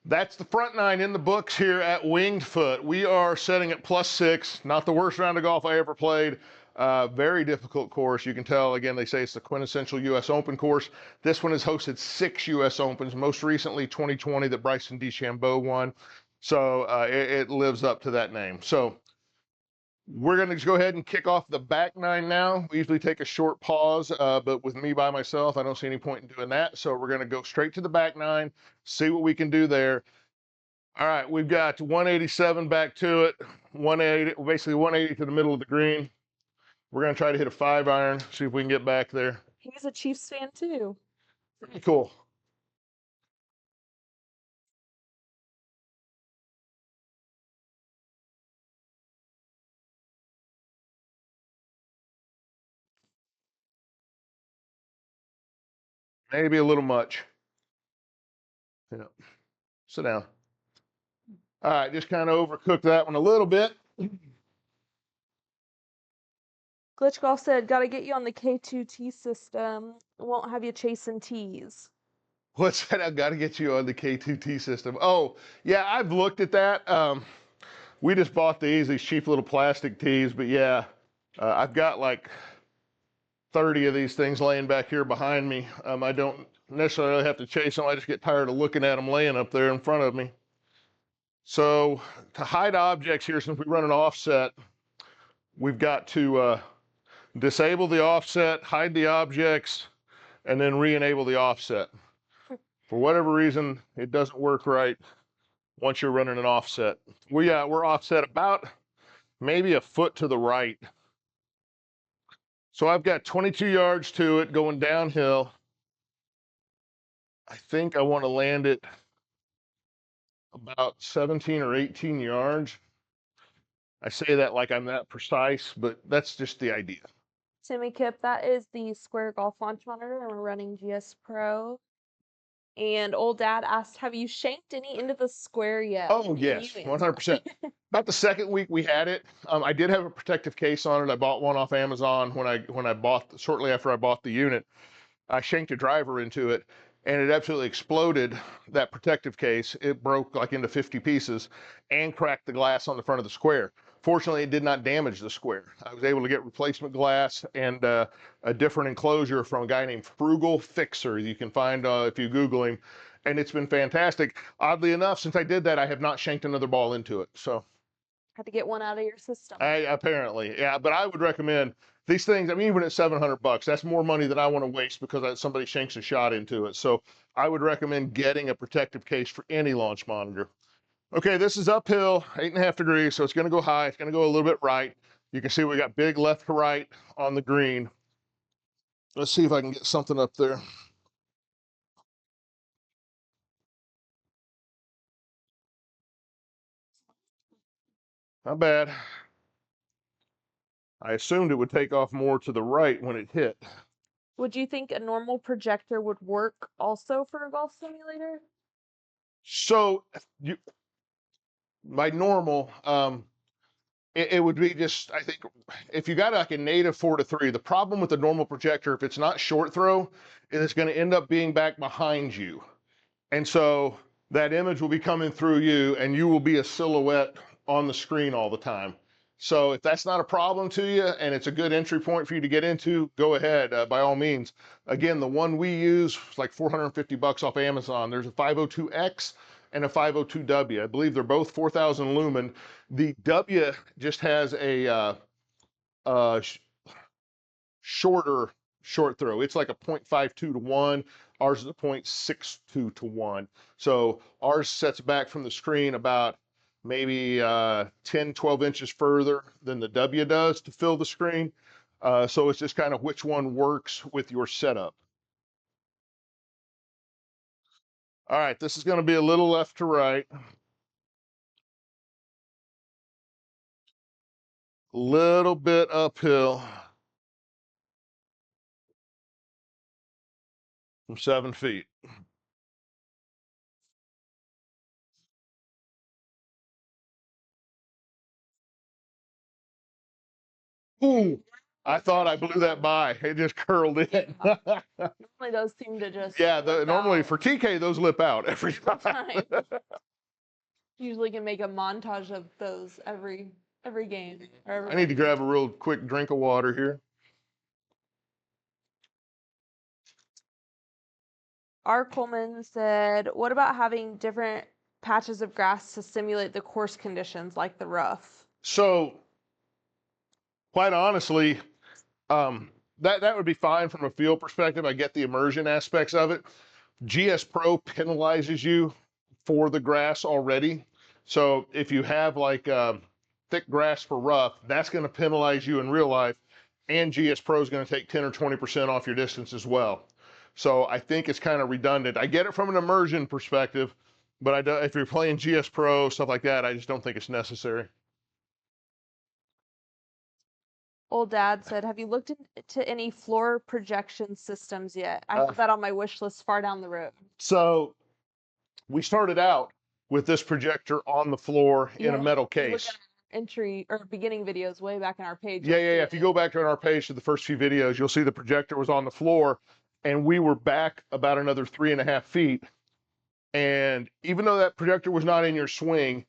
That's the front nine in the books here at Winged Foot. We are setting at +6. Not the worst round of golf I ever played. Very difficult course. You can tell, again, they say it's the quintessential U.S. Open course. This one has hosted 6 U.S. Opens, most recently 2020 that Bryson DeChambeau won. So it lives up to that name. So we're going to go ahead and kick off the back nine now. We usually take a short pause, but with me by myself, I don't see any point in doing that. So we're going to go straight to the back nine, see what we can do there. All right, we've got 187 back to it, 180, basically 180 to the middle of the green. We're going to try to hit a 5-iron, see if we can get back there. He's a Chiefs fan too. Pretty cool. Maybe a little much. Yeah. Sit down. All right, just kind of overcooked that one a little bit. Glitch Golf said, "Got to get you on the K2T system. Won't have you chasing tees." What's that? I've got to get you on the K2T system. Oh, yeah, I've looked at that. We just bought these cheap little plastic tees, but yeah, I've got like 30 of these things laying back here behind me. I don't necessarily have to chase them. I just get tired of looking at them laying up there in front of me. So to hide objects here, since we run an offset, we've got to disable the offset, hide the objects, and then re-enable the offset. For whatever reason, it doesn't work right once you're running an offset. We're offset about maybe a foot to the right. So I've got 22 yards to it going downhill. I think I want to land it about 17 or 18 yards. I say that like I'm that precise, but that's just the idea. Timmy Kip, that is the Square Golf launch monitor, and we're running GS Pro. And old dad asked, "Have you shanked any into the Square yet?" Oh, yes, 100%. About the second week we had it, I did have a protective case on it. I bought one off Amazon when I bought, shortly after I bought the unit. I shanked a driver into it, and it absolutely exploded that protective case. It broke like into 50 pieces and cracked the glass on the front of the Square. Fortunately, it did not damage the Square. I was able to get replacement glass and a different enclosure from a guy named Frugal Fixer. You can find if you Google him, and it's been fantastic. Oddly enough, since I did that, I have not shanked another ball into it. So Had to get one out of your system. apparently, yeah. But I would recommend these things. I mean, even at $700, that's more money than I want to waste because somebody shanks a shot into it. So I would recommend getting a protective case for any launch monitor. Okay, this is uphill, 8.5 degrees, so it's going to go high. It's going to go a little bit right. You can see we got big left to right on the green. Let's see if I can get something up there. Not bad. I assumed it would take off more to the right when it hit. Would you think a normal projector would work also for a golf simulator? So by normal, it would be just, I think, if you got like a native 4-3, the problem with the normal projector, if it's not short throw, is it's going to end up being back behind you. And so that image will be coming through you and you will be a silhouette on the screen all the time. So if that's not a problem to you and it's a good entry point for you to get into, go ahead, by all means. Again, the one we use is like $450 off Amazon. There's a 502X and a 502W. I believe they're both 4,000 lumen. The W just has a shorter short throw. It's like a 0.52 to 1. Ours is a 0.62 to 1. So ours sets back from the screen about maybe 10, 12 inches further than the W does to fill the screen. So it's just kind of which one works with your setup. All right, this is going to be a little left to right. Little bit uphill from 7 feet. Ooh, I thought I blew that by. It just curled in. Normally those seem to just Yeah, lip normally out for TK, those lip out every time. Usually can make a montage of those every game or every I need to game. grab a real quick drink of water here. R. Coleman said, "What about having different patches of grass to simulate the course conditions, like the rough?" So, quite honestly, that would be fine from a field perspective. I get the immersion aspects of it. GS Pro penalizes you for the grass already. So if you have like thick grass for rough, that's going to penalize you in real life, and GS Pro is going to take 10 or 20% off your distance as well. So I think it's kind of redundant. I get it from an immersion perspective, but if you're playing GS Pro, stuff like that, I just don't think it's necessary. Old Dad said, "Have you looked into any floor projection systems yet? I have that on my wish list far down the road." So we started out with this projector on the floor in a metal If you look case. at our entry or beginning videos way back in our page. Yeah. If you go back on our page to the first few videos, you'll see the projector was on the floor, and we were back about another 3.5 feet. And even though that projector was not in your swing,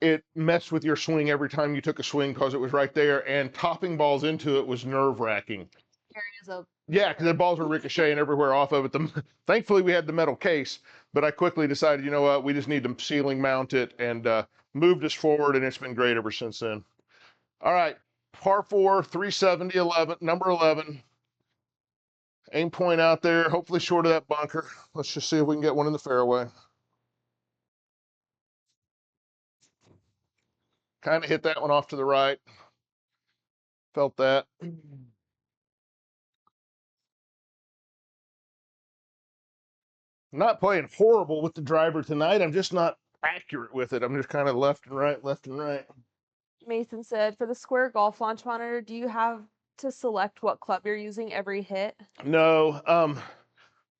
it messed with your swing every time you took a swing because it was right there. And topping balls into it was nerve-wracking. Yeah, because the balls were ricocheting everywhere off of it. Thankfully, we had the metal case, but I quickly decided, you know what, we just need to ceiling mount it, and moved us forward, and it's been great ever since then. All right, par 4, 370, 11, number 11. Aim point out there, hopefully short of that bunker. Let's just see if we can get one in the fairway. Kind of hit that one off to the right. Felt that. Not playing horrible with the driver tonight. I'm just not accurate with it. I'm just kind of left and right, left and right. Mason said, "For the Square Golf Launch Monitor, do you have to select what club you're using every hit?" No.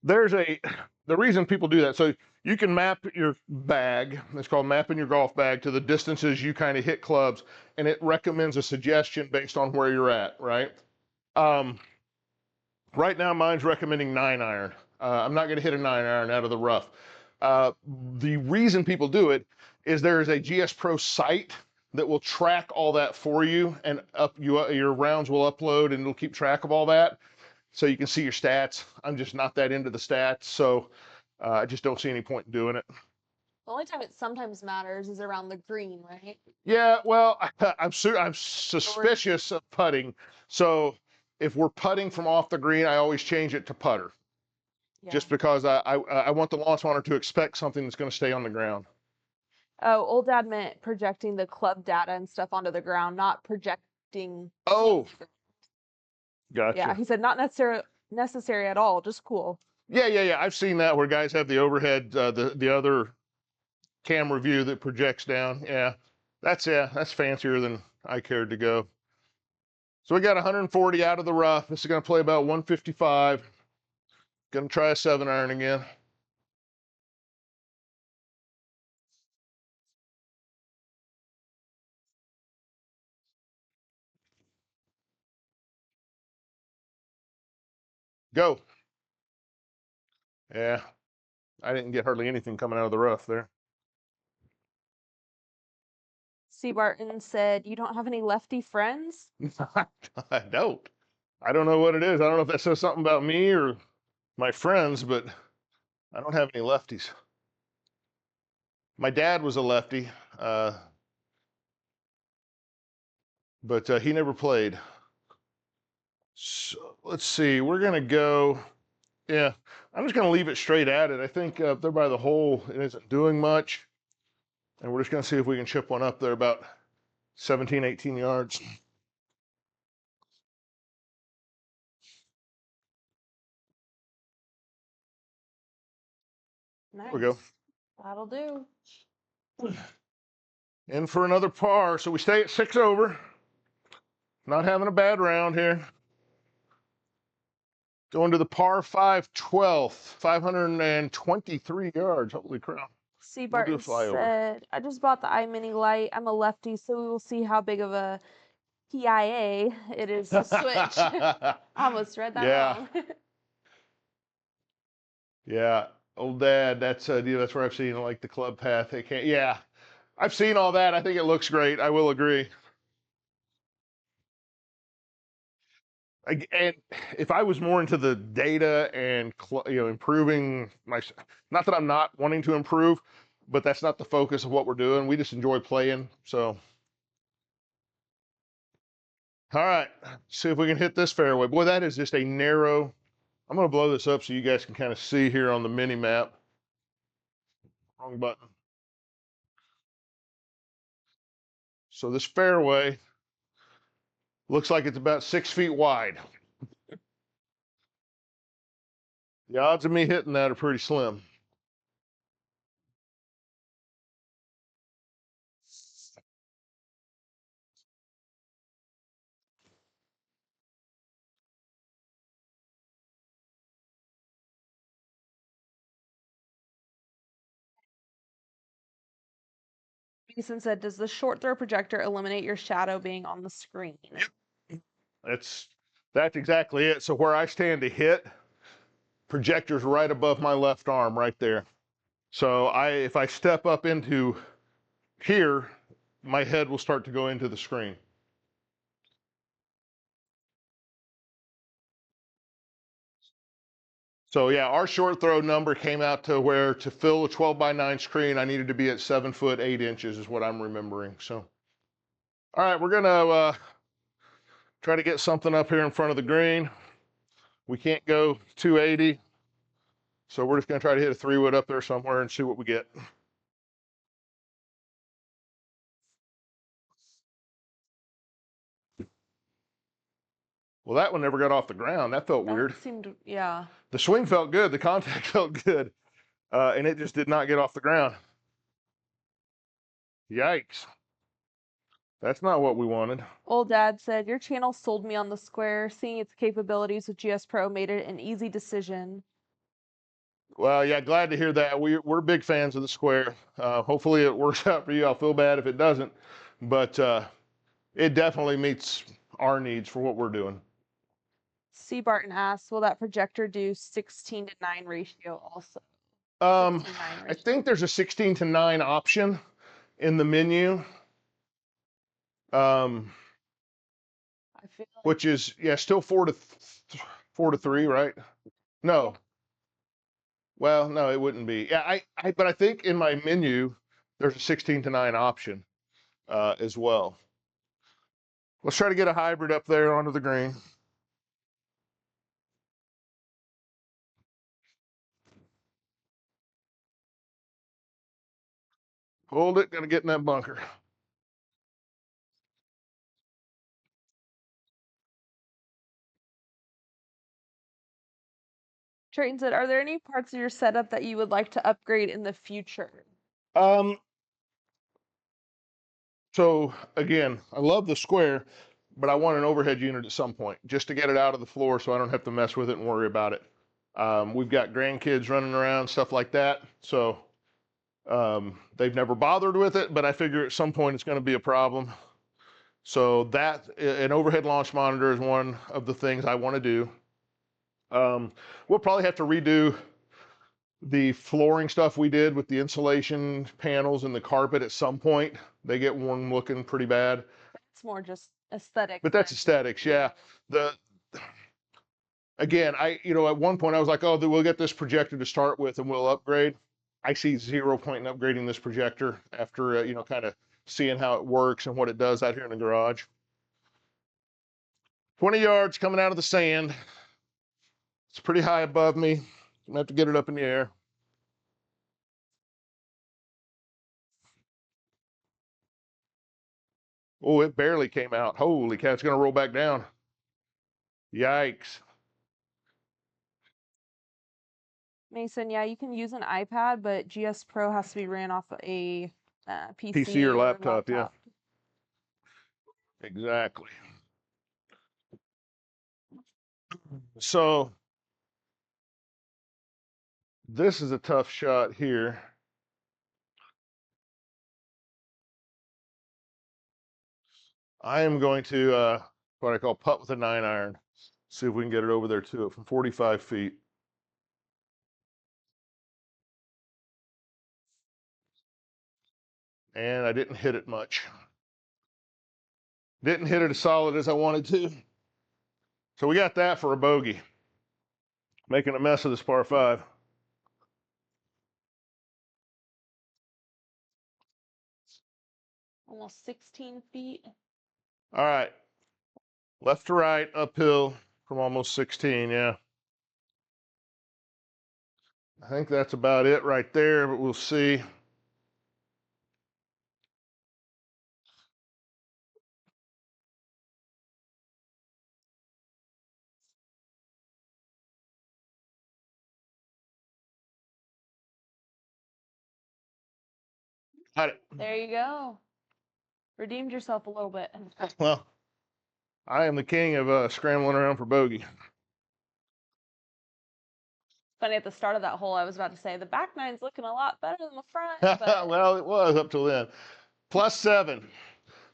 The reason people do that, so you can map your bag, it's called mapping your golf bag, to the distances you kind of hit clubs, and it recommends a suggestion based on where you're at, right? Right now, mine's recommending 9-iron. I'm not going to hit a 9-iron out of the rough. The reason people do it is there is a GS Pro site that will track all that for you, and your rounds will upload, and it'll keep track of all that, so you can see your stats. I'm just not that into the stats, so I just don't see any point in doing it. The only time it sometimes matters is around the green, right? Yeah, well, I'm suspicious of putting, so if we're putting from off the green, I always change it to putter. Yeah. Just because I want the launch monitor to expect something that's going to stay on the ground. Oh, Old Dad meant projecting the club data and stuff onto the ground, not projecting. Oh, gotcha. Yeah, he said not necessary at all, just cool. Yeah. I've seen that where guys have the overhead, the other camera view that projects down. Yeah, that's fancier than I cared to go. So we got 140 out of the rough. This is going to play about 155. Going to try a 7-iron again. Go. Yeah, I didn't get hardly anything coming out of the rough there. C. Barton said, "You don't have any lefty friends?" I don't. I don't know what it is. I don't know if that says something about me or my friends, but I don't have any lefties. My dad was a lefty, but he never played. So let's see. We're going to go. Yeah, I'm just going to leave it straight at it. I think up there by the hole, it isn't doing much. And we're just going to see if we can chip one up there about 17, 18 yards. Nice. There we go. That'll do. In for another par. So we stay at 6 over. Not having a bad round here. Going to the par 5 12th, 523 yards. Holy crap. C. Barton flyover. said, "I just bought the iMini Lite. I'm a lefty, so we will see how big of a PIA, it is to switch. I almost read that Yeah, wrong. yeah. Old Dad, that's that's where I've seen like the club path. They can't. Yeah, I've seen all that. I think it looks great. I will agree. And if I was more into the data and improving my, not that I'm not wanting to improve, but that's not the focus of what we're doing. We just enjoy playing. So, all right, see if we can hit this fairway. Boy, that is just a narrow. I'm going to blow this up so you guys can kind of see here on the mini map. Wrong button. So this fairway looks like it's about 6 feet wide. The odds of me hitting that are pretty slim. Mason said, "Does the short throw projector eliminate your shadow being on the screen?" Yep. That's exactly it. So where I stand to hit, projector's right above my left arm right there. So if I step up into here, my head will start to go into the screen. So yeah, our short throw number came out to where to fill a 12 by 9 screen, I needed to be at 7 foot 8 inches is what I'm remembering. So, all right, we're gonna try to get something up here in front of the green. We can't go 280, so we're just gonna try to hit a 3-wood up there somewhere and see what we get. Well, that one never got off the ground. That felt weird. That seemed, yeah. The swing felt good. The contact felt good. And it just did not get off the ground. Yikes. That's not what we wanted. Old Dad said, "Your channel sold me on the square. Seeing its capabilities with GS Pro made it an easy decision." Well, yeah, glad to hear that. We're big fans of the square. Hopefully it works out for you. I'll feel bad if it doesn't. But it definitely meets our needs for what we're doing. C. Barton asks, "Will that projector do 16 to 9 ratio also?" Um, 16:9 I ratio. think there's a 16 to 9 option in the menu. I feel like Which is still 4 to 3, right? No. Well, no, it wouldn't be. Yeah, but I think in my menu there's a 16 to 9 option as well. Let's try to get a hybrid up there onto the green. Hold it, gonna get in that bunker. Trayton said, "Are there any parts of your setup that you would like to upgrade in the future?" Um, so again, I love the square, but I want an overhead unit at some point just to get it out of the floor so I don't have to mess with it and worry about it. We've got grandkids running around, stuff like that. So they've never bothered with it, but I figure at some point it's going to be a problem. So that an overhead launch monitor is one of the things I want to do. We'll probably have to redo the flooring stuff we did with the insulation panels and the carpet at some point. They get worn looking pretty bad. It's more just aesthetic. But that's aesthetics, yeah. The again, at one point I was like, oh, we'll get this projector to start with and we'll upgrade. I see 0 point in upgrading this projector after kind of seeing how it works and what it does out here in the garage. 20 yards coming out of the sand. It's pretty high above me. I'm gonna have to get it up in the air. Oh, it barely came out. Holy cow, it's gonna roll back down. Yikes. Mason, yeah, you can use an iPad, but GS Pro has to be ran off a PC or laptop, yeah. Exactly. So this is a tough shot here. I am going to what I call putt with a 9-iron. See if we can get it over there too from 45 feet. And I didn't hit it much. Didn't hit it as solid as I wanted to. So we got that for a bogey. Making a mess of this par 5. Almost 16 feet. All right. Left to right, uphill from almost 16, yeah. I think that's about it right there, but we'll see. Got it. There you go. Redeemed yourself a little bit. Well, I am the king of scrambling around for bogey. Funny, at the start of that hole, I was about to say the back nine's looking a lot better than the front. But Well, it was up till then. +7.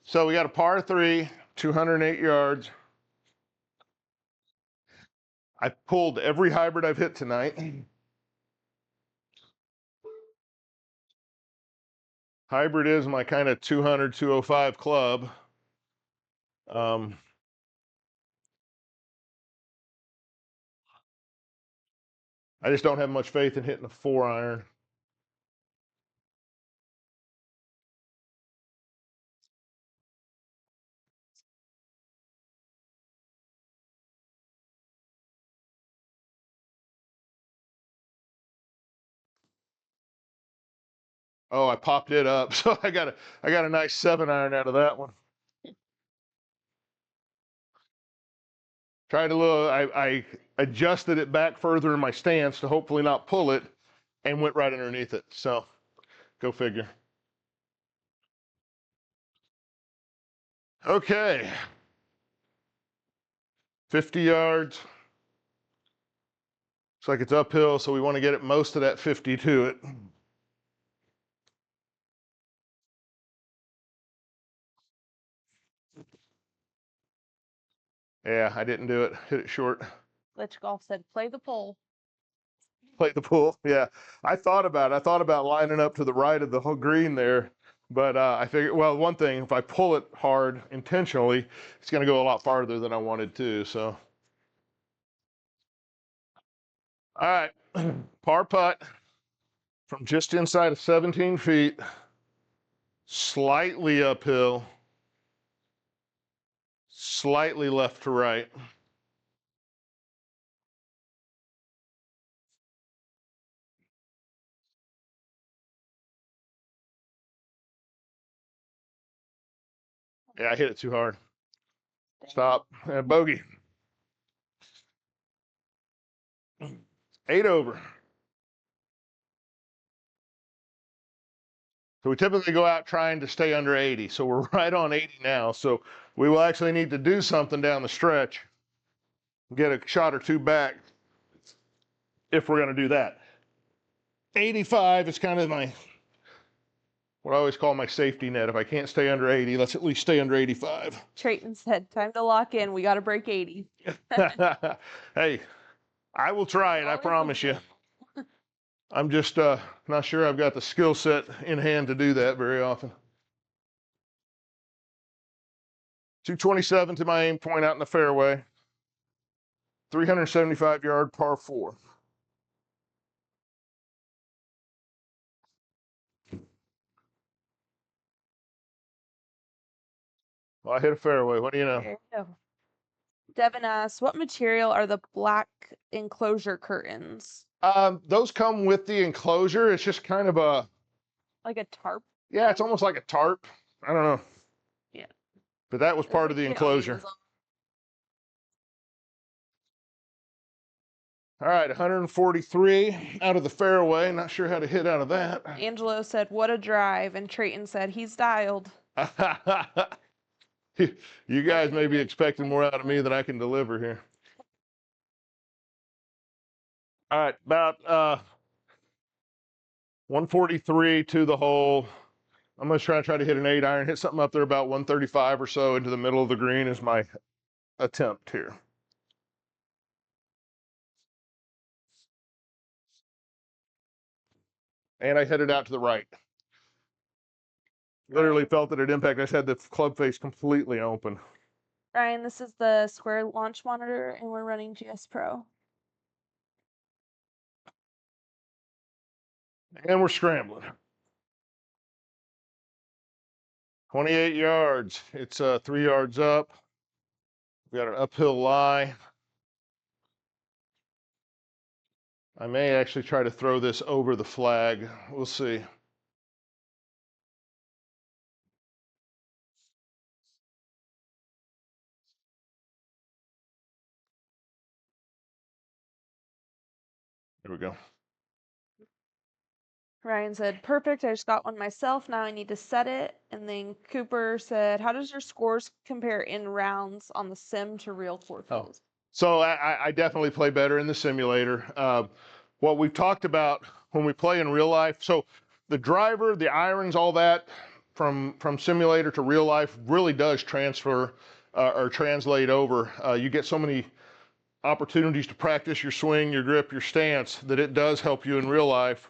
So we got a par 3, 208 yards. I pulled every hybrid I've hit tonight. Hybrid is my kind of 200, 205 club. I just don't have much faith in hitting a 4-iron. Oh, I popped it up, so I got a nice 7-iron out of that one. Tried a little. I adjusted it back further in my stance to hopefully not pull it, and went right underneath it. So, go figure. Okay. 50 yards. Looks like it's uphill, so we want to get it most of that 50 to it. Yeah, I didn't do it. Hit it short. Glitch Golf said, play the pole. Play the pool. Yeah, I thought about it. I thought about lining up to the right of the whole green there, but I figured, well, one thing, if I pull it hard intentionally, it's going to go a lot farther than I wanted to. So, all right, par putt from just inside of 17 feet, slightly uphill, slightly left to right. Yeah, I hit it too hard. Stop. Bogey. 8 over. So we typically go out trying to stay under 80. So we're right on 80 now. So we will actually need to do something down the stretch, get a shot or two back if we're going to do that. 85 is kind of what I always call my safety net. If I can't stay under 80, let's at least stay under 85. Trayton said, time to lock in. We got to break 80. Hey, I will try it. I promise you. I'm just not sure I've got the skill set in hand to do that very often. 227 to my aim point out in the fairway. 375 yard par 4. Well, I hit a fairway. What do you know? There you go. Devin asks, what material are the black enclosure curtains? Those come with the enclosure. It's just kind of Like a tarp? yeah, it's almost like a tarp. I don't know. Yeah. But that was part of the enclosure. All right, 143 out of the fairway. Not sure how to hit out of that. Angelo said, what a drive. And Trayton said, he's dialed. You guys may be expecting more out of me than I can deliver here. All right, about 143 to the hole. I'm going to try to hit an 8-iron, hit something up there about 135 or so into the middle of the green is my attempt here. And I headed out to the right. Literally felt it at impact. I just had the club face completely open. Ryan, this is the Square launch monitor, and we're running GS Pro. And we're scrambling. 28 yards. It's 3 yards up. We got an uphill lie. I may actually try to throw this over the flag. We'll see. There we go. Ryan said, perfect. I just got one myself. Now I need to set it. And then Cooper said, how does your scores compare in rounds on the sim to real courses? So I definitely play better in the simulator. What we've talked about when we play in real life, so the driver, the irons, all that from simulator to real life really does transfer or translate over. You get so many opportunities to practice your swing, your grip, your stance that it does help you in real life.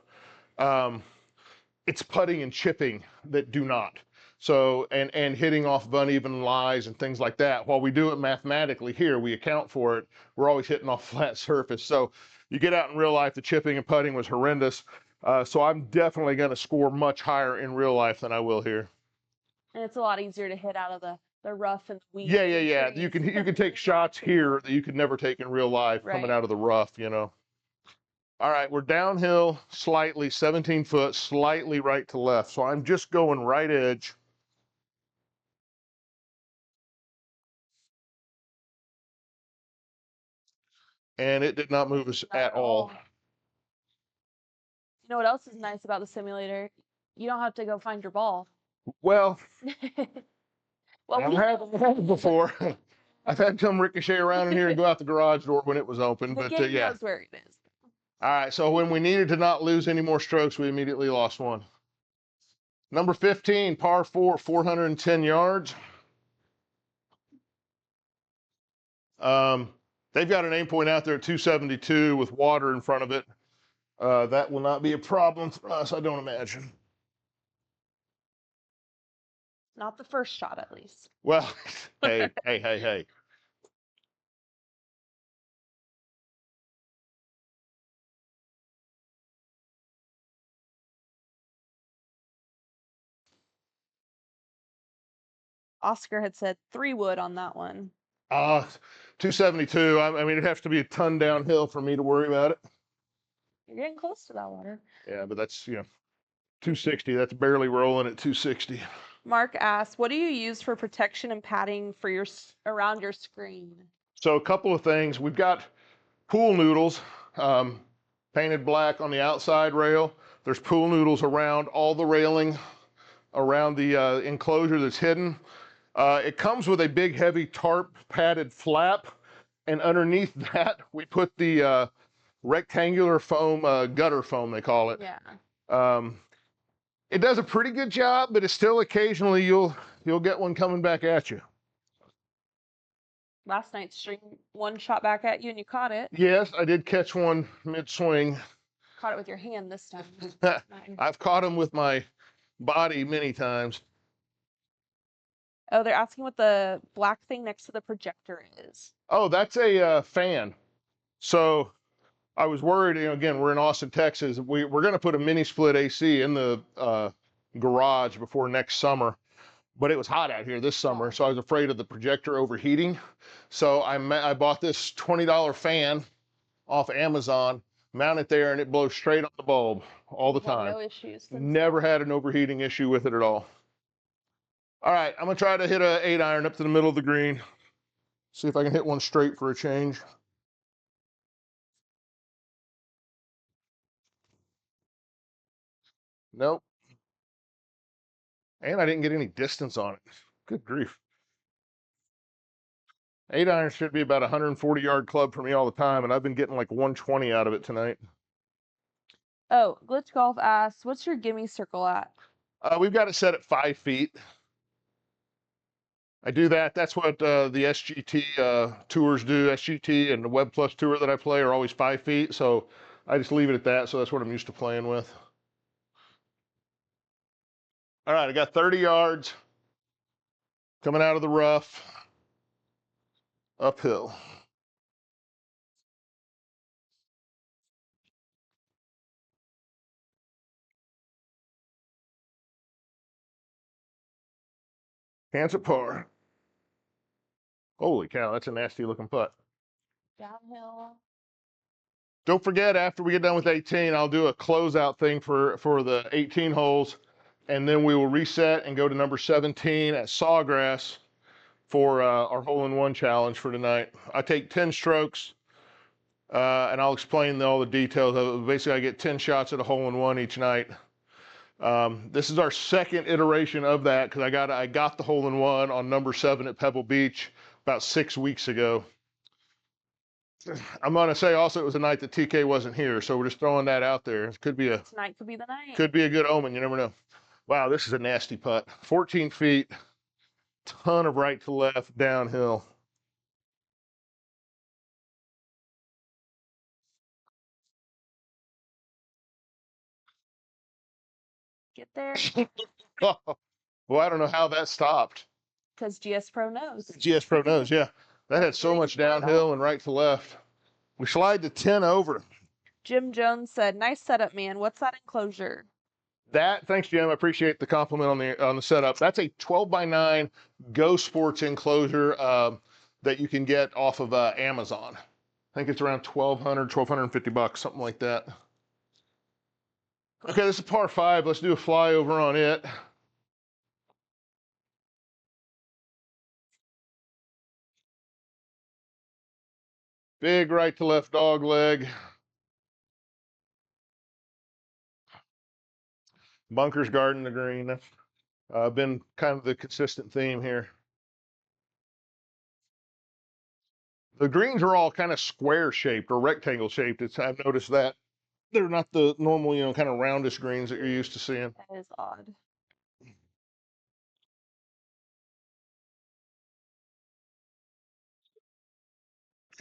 It's putting and chipping that do not. So, and hitting off of uneven lies and things like that. While we do it mathematically here, we account for it. We're always hitting off flat surface. So you get out in real life, the chipping and putting was horrendous. So I'm definitely going to score much higher in real life than I will here. And it's a lot easier to hit out of the rough and the weeds. Yeah. You can take shots here that you could never take in real life coming out of the rough, you know. All right, we're downhill slightly, 17 foot, slightly right to left. So I'm just going right edge. And it did not move us at all. You know what else is nice about the simulator? You don't have to go find your ball. Well, well I've had it before. I've had come ricochet around in here and go out the garage door when it was open. The But game yeah. knows where it is. All right, so when we needed to not lose any more strokes, we immediately lost one. Number 15, par 4, 410 yards. They've got an aim point out there at 272 with water in front of it. That will not be a problem for us, I don't imagine. Not the first shot, at least. Well, hey. Oscar had said 3 wood on that one. 272. I mean, it'd have to be a ton downhill for me to worry about it. You're getting close to that water. Yeah, but that's, 260. That's barely rolling at 260. Mark asks, what do you use for protection and padding for around your screen? So a couple of things. We've got pool noodles, painted black on the outside rail. There's pool noodles around all the railing, around the enclosure that's hidden. It comes with a big, heavy tarp padded flap, and underneath that, we put the rectangular foam, gutter foam, they call it. Yeah. It does a pretty good job, but it's still occasionally you'll get one coming back at you. Last night's stream, one shot back at you and you caught it. Yes, I did catch one mid-swing. Caught it with your hand this time. I've caught them with my body many times. Oh, they're asking what the black thing next to the projector is. Oh, that's a fan. So I was worried, again, we're in Austin, Texas. We're going to put a mini split AC in the garage before next summer, but it was hot out here this summer, so I was afraid of the projector overheating. So I bought this $20 fan off Amazon, mount it there, and it blows straight on the bulb all the time. No issues. Never had an overheating issue with it at all. All right, I'm going to try to hit a 8-iron up to the middle of the green. See if I can hit one straight for a change. Nope. And I didn't get any distance on it. Good grief. 8-iron should be about a 140-yard club for me all the time, and I've been getting like 120 out of it tonight. Oh, Glitch Golf asks, what's your gimme circle at? We've got it set at 5 feet. I do that. That's what the SGT tours do. SGT and the Web Plus tour that I play are always 5 feet. So I just leave it at that. So that's what I'm used to playing with. All right, I got 30 yards coming out of the rough, uphill. Hands at par. Holy cow, that's a nasty looking putt. Downhill. Don't forget, after we get done with 18, I'll do a closeout thing for the 18 holes, and then we will reset and go to number 17 at Sawgrass for our hole-in-one challenge for tonight. I take 10 strokes, and I'll explain all the details of it. Basically, I get 10 shots at a hole-in-one each night. This is our second iteration of that because I got the hole-in-one on number 7 at Pebble Beach about 6 weeks ago. I'm gonna say also it was a night that TK wasn't here, so we're just throwing that out there. It could be Tonight could be the night. a good omen. You never know. Wow, this is a nasty putt. 14 feet, ton of right to left downhill. Get there. Well, I don't know how that stopped. Because GS Pro knows. GS Pro knows, yeah. That had so much downhill and right to left. We slide to 10 over. Jim Jones said, "Nice setup, man. What's that enclosure?" That, thanks, Jim. I appreciate the compliment on the setup. That's a 12x9 Go Sports enclosure that you can get off of Amazon. I think it's around $1,250, something like that. Okay, this is par 5. Let's do a flyover on it. Big right to left dog leg. Bunkers guarding the green. That's been kind of the consistent theme here. The greens are all kind of square shaped or rectangle shaped. I've noticed that. They're not the normal, kind of roundish greens that you're used to seeing. That is odd.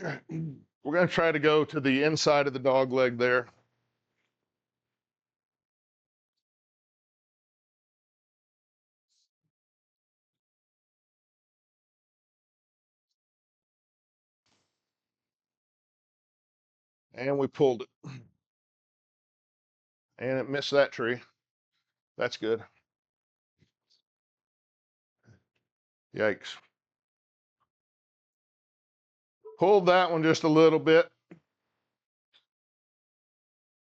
We're going to try to go to the inside of the dog leg there. And we pulled it. And it missed that tree. That's good. Yikes. Pulled that one just a little bit.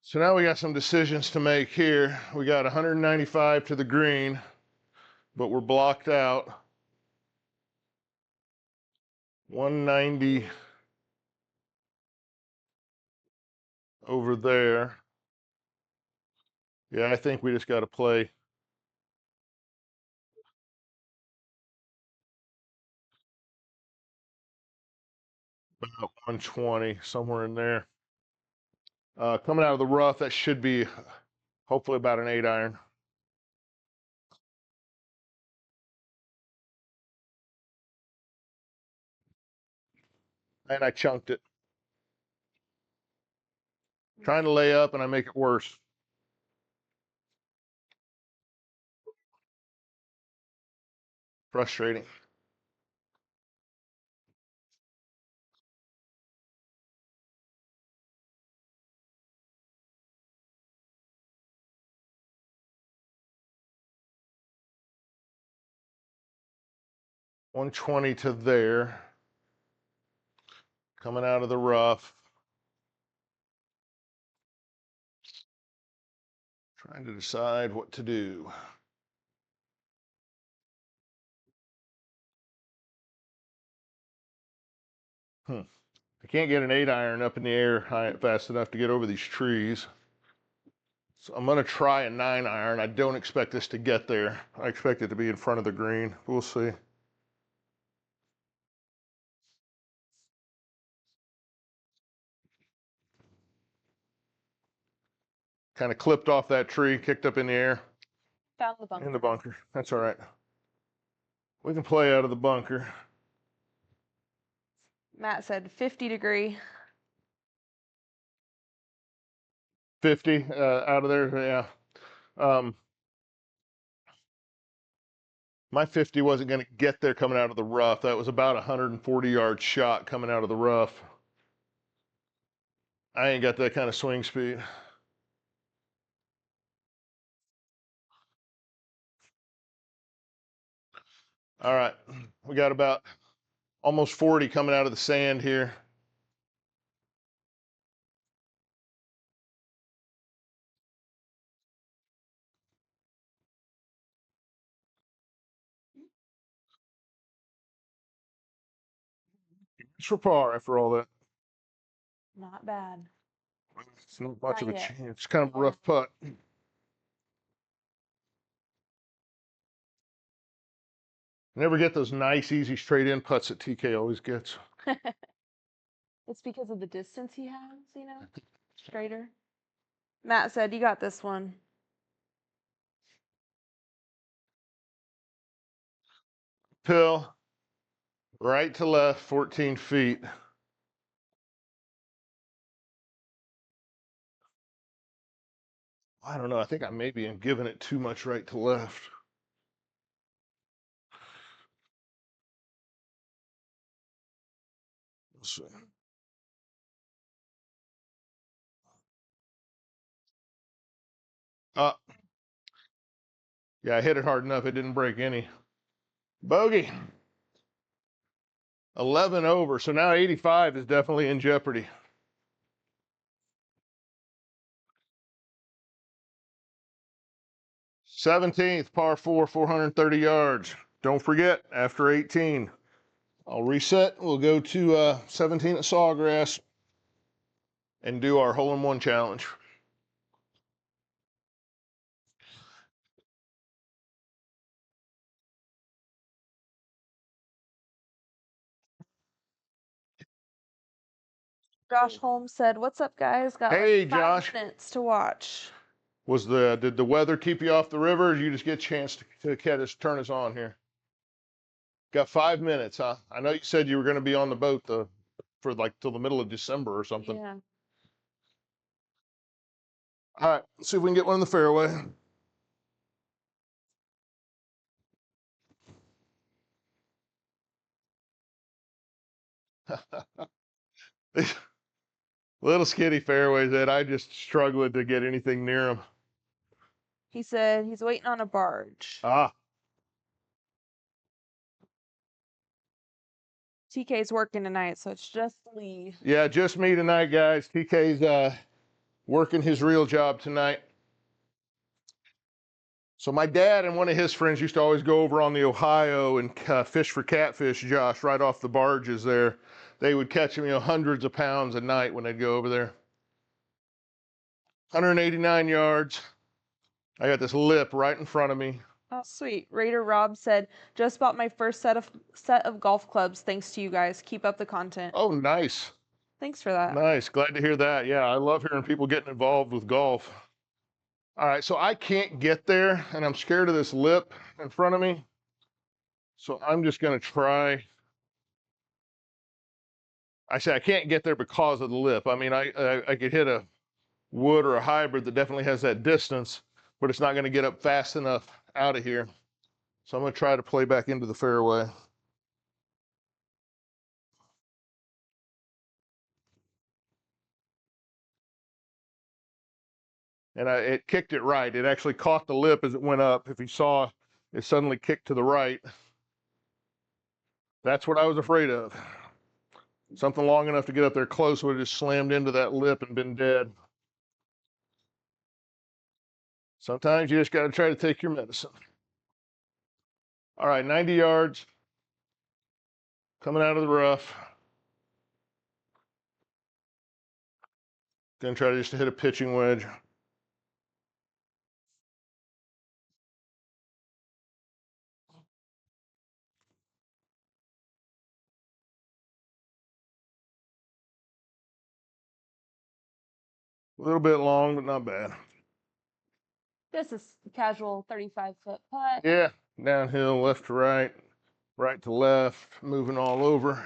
So now we got some decisions to make here. We got 195 to the green, but we're blocked out. 190 over there. Yeah, I think we just got to play. About 120, somewhere in there. Coming out of the rough, that should be hopefully about an 8-iron. And I chunked it. Trying to lay up and I make it worse. Frustrating. $120 to there. Coming out of the rough. Trying to decide what to do. I can't get an 8-iron up in the air fast enough to get over these trees. So I'm going to try a 9-iron. I don't expect this to get there. I expect it to be in front of the green. We'll see. Kind of clipped off that tree, kicked up in the air. Found the bunker. In the bunker. That's all right. We can play out of the bunker. Matt said 50 degree. 50 out of there. Yeah. My 50 wasn't going to get there coming out of the rough. That was about a 140-yard shot coming out of the rough. I ain't got that kind of swing speed. All right. We got about almost 40 coming out of the sand here. It's for par after all that. Not bad. It's not much Not of a yet. chance. It's kind of a rough putt. Never get those nice, easy straight in putts that TK always gets. It's because of the distance he has, you know? Straighter. Matt said, you got this one. Pill, right to left, 14 feet. I don't know. I think I maybe am giving it too much right to left. Let's see. Uh, yeah, I hit it hard enough. It didn't break any. Bogey. 11 over. So now 85 is definitely in jeopardy. '17th, par 4, 430 yards. Don't forget, after 18, I'll reset. We'll go to 17 at Sawgrass and do our hole-in-one challenge. Josh Holmes said, what's up, guys? Got Hey, like 5 Josh. minutes to watch. Did the weather keep you off the river, or did you just get a chance to turn us on here? Got 5 minutes, huh? I know you said you were going to be on the boat for like till the middle of December or something. Yeah. All right, let's see if we can get one in the fairway. These little skinny fairways that I just struggled to get anything near them. He said he's waiting on a barge. Ah, TK's working tonight, so it's just Lee. yeah, just me tonight, guys. TK's working his real job tonight. So my dad and one of his friends used to always go over on the Ohio and fish for catfish, Josh, right off the barges there. They would catch them, hundreds of pounds a night when they'd go over there. 189 yards. I got this lip right in front of me. Oh, sweet. Raider Rob said, just bought my first set of golf clubs thanks to you guys. Keep up the content. Oh, nice. Thanks for that. Nice. Glad to hear that. Yeah, I love hearing people getting involved with golf. All right, so I can't get there, and I'm scared of this lip in front of me. So I'm just going to try. I say I can't get there because of the lip. I mean, I could hit a wood or a hybrid that definitely has that distance, but it's not going to get up fast enough out of here. So I'm going to try to play back into the fairway. And it kicked it right. It actually caught the lip as it went up. If you saw, it suddenly kicked to the right. That's what I was afraid of. Something long enough to get up there close would have just slammed into that lip and been dead. Sometimes you just got to try to take your medicine. All right, 90 yards coming out of the rough. Gonna try to just hit a pitching wedge. A little bit long, but not bad. Just a casual 35-foot putt. Yeah, downhill, left to right, right to left, moving all over.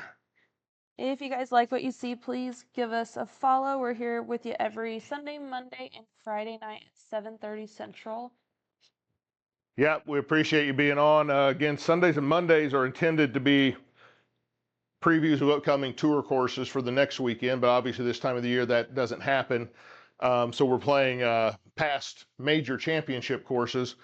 If you guys like what you see, please give us a follow. We're here with you every Sunday, Monday, and Friday night at 7:30 Central. Yep, we appreciate you being on. Again, Sundays and Mondays are intended to be previews of upcoming tour courses for the next weekend, but obviously this time of the year that doesn't happen. So we're playing past major championship courses.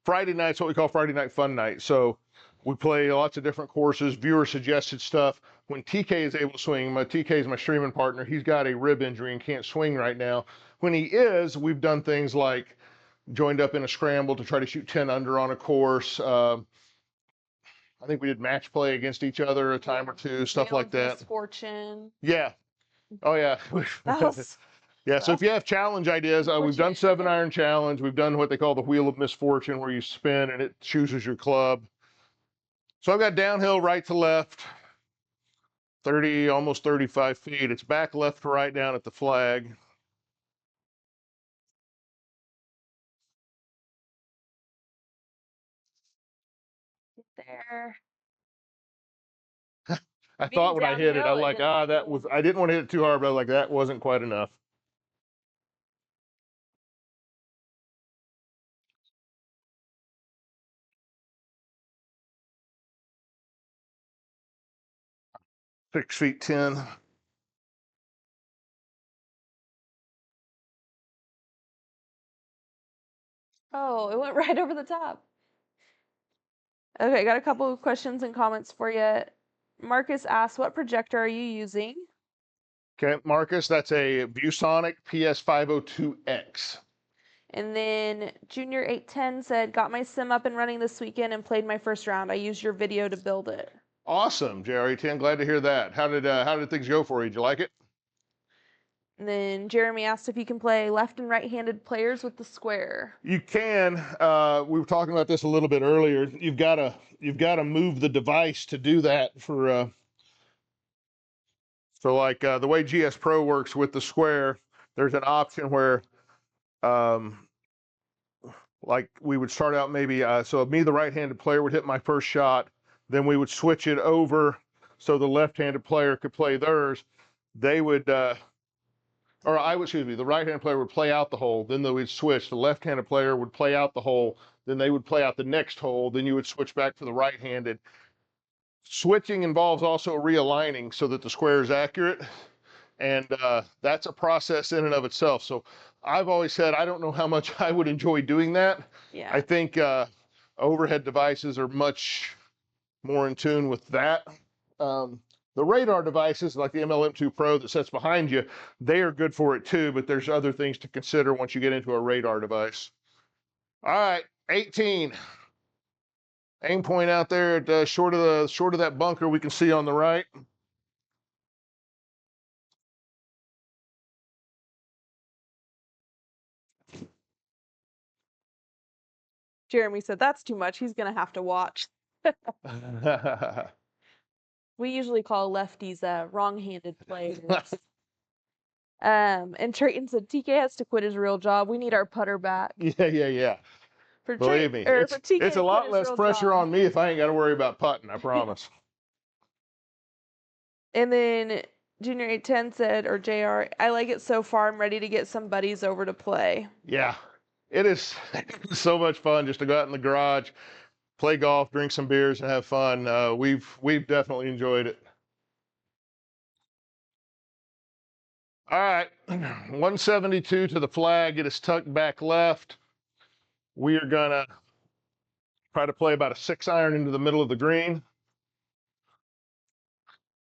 Friday night's what we call Friday Night Fun Night. So we play lots of different courses, viewer suggested stuff. When TK is able to swing, TK is my streaming partner. He's got a rib injury and can't swing right now. When he is, we've done things like joined up in a scramble to try to shoot 10 under on a course. I think we did match play against each other a time or two, stuff Wheel like of that. Misfortune. Yeah. Oh yeah. That was Yeah. So if you have challenge ideas, we've done 7-iron challenge. We've done what they call the wheel of misfortune, where you spin and it chooses your club. So I've got downhill right to left, 30, almost 35 feet. It's back left to right down at the flag. there. I Being thought when I hit it, I was downhill, like, didn't that was, I didn't want to hit it too hard, but I was like, that wasn't quite enough. Six feet 10. Oh, it went right over the top. Okay, got a couple of questions and comments for you. Marcus asked, what projector are you using? Okay, Marcus, that's a ViewSonic PS502X. And then Junior 810 said, got my sim up and running this weekend and played my first round. I used your video to build it. Awesome, JR810. Glad to hear that. How did things go for you? Did you like it? And then Jeremy asked if you can play left and right-handed players with the square. You can. We were talking about this a little bit earlier. You've got to move the device to do that for like the way GS Pro works with the square. There's an option where like we would start out maybe so me the right-handed player would hit my first shot, then we would switch it over so the left-handed player could play theirs. They would or I would, excuse me, the right-handed player would play out the hole, then they would switch. The left-handed player would play out the hole, then they would play out the next hole, then you would switch back to the right-handed. Switching involves also realigning so that the square is accurate, and that's a process in and of itself. So I've always said I don't know how much I would enjoy doing that. Yeah. I think overhead devices are much more in tune with that. The radar devices like the MLM2 Pro that sits behind you, they are good for it too, but there's other things to consider once you get into a radar device. All right, 18. Aim point out there at short of that bunker we can see on the right. Jeremy said that's too much. He's gonna have to watch. We usually call lefties wrong-handed players. And Trayton said TK has to quit his real job. We need our putter back. Yeah. For Believe me, for TK it's a lot less pressure on me if I ain't got to worry about putting, I promise. And then Junior 810 said, or JR, I like it so far. I'm ready to get some buddies over to play. Yeah, it is so much fun just to go out in the garage, play golf, drink some beers, and have fun. We've definitely enjoyed it. All right, 172 to the flag. It is tucked back left. We are gonna try to play about a 6-iron into the middle of the green.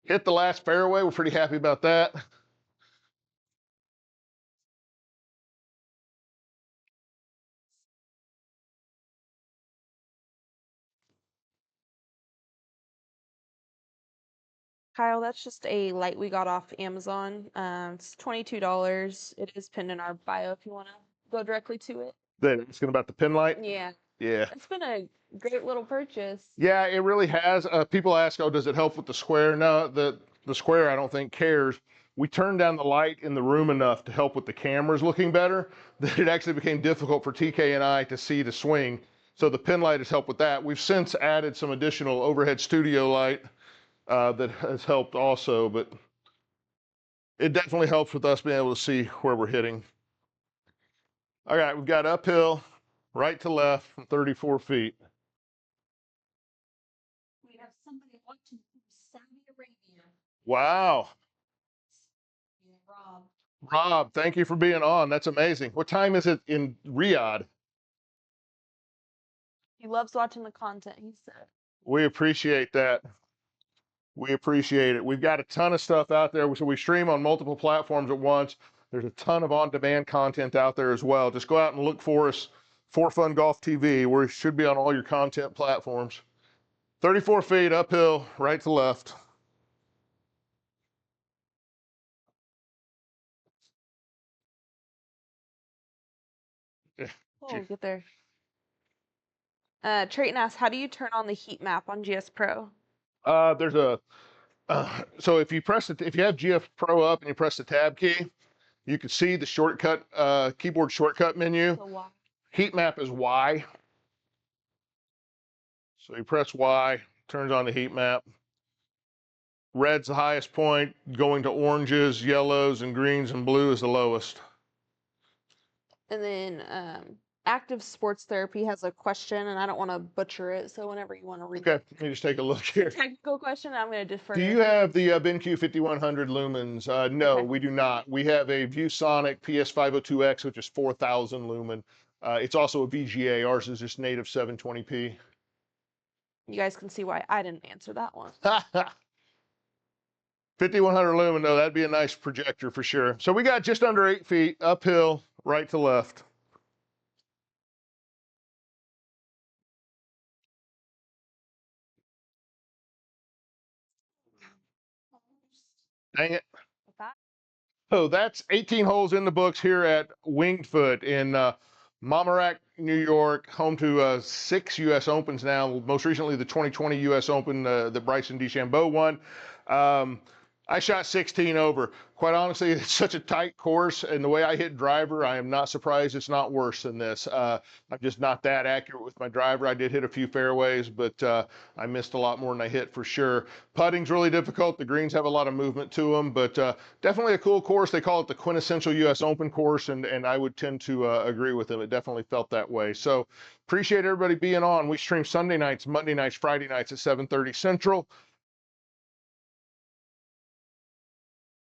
Hit the last fairway. We're pretty happy about that. Kyle, that's just a light we got off Amazon. It's $22. It is pinned in our bio if you want to go directly to it. It's gonna about the pin light. Yeah. Yeah. It's been a great little purchase. Yeah, it really has. People ask, oh, does it help with the square? No, the square I don't think cares. we turned down the light in the room enough to help with the cameras looking better that it actually became difficult for TK and I to see the swing. So the pin light has helped with that. We've since added some additional overhead studio light that has helped also, but it definitely helps with us being able to see where we're hitting. All right, we've got uphill, right to left from 34 feet. We have somebody watching from Saudi Arabia. Wow. Yeah, Rob. Rob, thank you for being on. That's amazing. What time is it in Riyadh? He loves watching the content, he said. We appreciate that. We appreciate it. We've got a ton of stuff out there. So we stream on multiple platforms at once. There's a ton of on-demand content out there as well. Just go out and look for us, For Fun Golf TV. We should be on all your content platforms. 34 feet uphill, right to left. Oh, get there. Trayton asks, how do you turn on the heat map on GS Pro? There's a so if you press it, if you have GS Pro up and you press the tab key, you can see the shortcut keyboard shortcut menu. So why? Heat map is Y. So you press Y, turns on the heat map. Red's the highest point, going to oranges, yellows, and greens, and blue is the lowest. And then Active Sports Therapy has a question, and I don't want to butcher it, so whenever you want to read Okay, let me just take a look here. technical question, I'm going to defer. Do you have the BenQ 5100 lumens? No, Okay. we do not. We have a ViewSonic PS502X, which is 4,000 lumen. It's also a VGA. Ours is just native 720p. You guys can see why I didn't answer that one. 5100 lumen, no, that'd be a nice projector for sure. So we got just under 8 feet uphill, right to left. Dang it. With that, So that's 18 holes in the books here at Winged Foot in Mamaroneck, New York, home to 6 U.S. Opens now, most recently the 2020 U.S. Open that Bryson DeChambeau won. I shot 16 over. Quite honestly, it's such a tight course, and the way I hit driver, I am not surprised it's not worse than this. I'm just not that accurate with my driver. I did hit a few fairways, but I missed a lot more than I hit for sure. Putting's really difficult. The greens have a lot of movement to them, but definitely a cool course. They call it the quintessential U.S. Open course, and I would tend to agree with them. It definitely felt that way. So appreciate everybody being on. We stream Sunday nights, Monday nights, Friday nights at 7:30 Central.